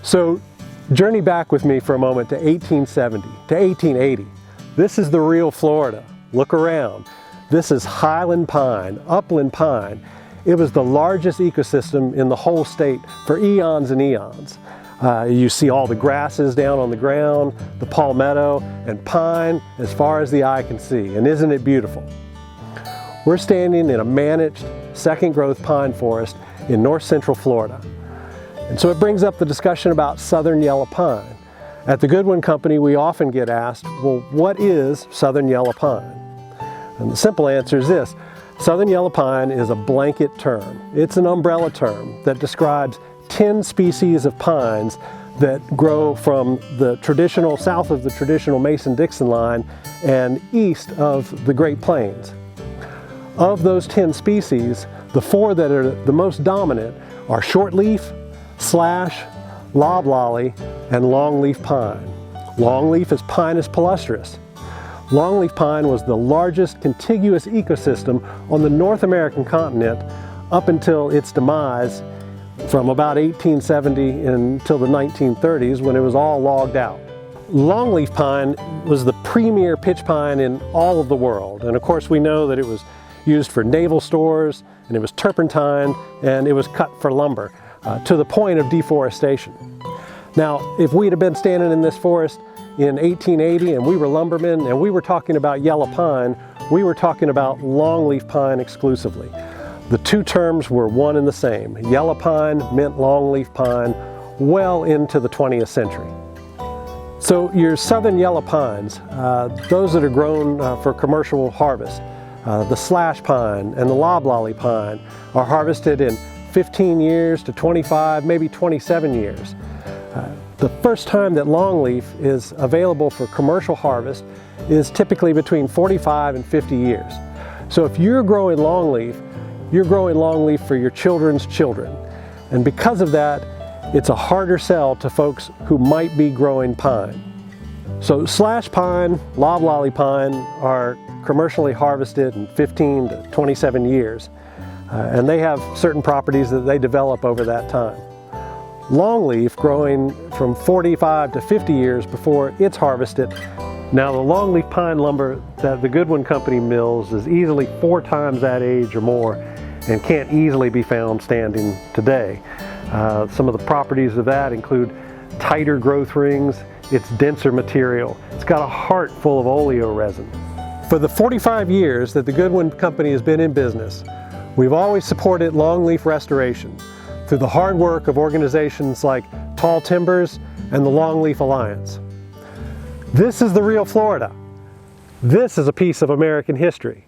So journey back with me for a moment to 1870, to 1880. This is the real Florida. Look around. This is highland pine, upland pine. It was the largest ecosystem in the whole state for eons and eons. You see all the grasses down on the ground, the palmetto, and pine as far as the eye can see. And isn't it beautiful? We're standing in a managed second growth pine forest in north central Florida. And so it brings up the discussion about southern yellow pine. At the Goodwin Company, we often get asked, well, what is southern yellow pine? And the simple answer is this: southern yellow pine is a blanket term. It's an umbrella term that describes 10 species of pines that grow from the traditional, south of the traditional Mason-Dixon line and east of the Great Plains. Of those 10 species, the 4 that are the most dominant are shortleaf, slash, loblolly, and longleaf pine. Longleaf is Pinus palustris. Longleaf pine was the largest contiguous ecosystem on the North American continent up until its demise from about 1870 until the 1930s, when it was all logged out. Longleaf pine was the premier pitch pine in all of the world, and of course we know that it was used for naval stores, and it was turpentine, and it was cut for lumber, to the point of deforestation. Now, if we'd have been standing in this forest in 1880 and we were lumbermen and we were talking about yellow pine, we were talking about longleaf pine exclusively. The two terms were one and the same. Yellow pine meant longleaf pine well into the 20th century. So your southern yellow pines, those that are grown for commercial harvest, the slash pine and the loblolly pine are harvested in 15 years to 25, maybe 27 years. The first time that longleaf is available for commercial harvest is typically between 45 and 50 years. So if you're growing longleaf, you're growing longleaf for your children's children. And because of that, it's a harder sell to folks who might be growing pine. So slash pine, loblolly pine are commercially harvested in 15 to 27 years. And they have certain properties that they develop over that time. Longleaf growing from 45 to 50 years before it's harvested. Now the longleaf pine lumber that the Goodwin Company mills is easily 4 times that age or more and can't easily be found standing today. Some of the properties of that include tighter growth rings, it's denser material, it's got a heart full of oleo resin. For the 45 years that the Goodwin Company has been in business, we've always supported longleaf restoration through the hard work of organizations like Tall Timbers and the Longleaf Alliance. This is the real Florida. This is a piece of American history.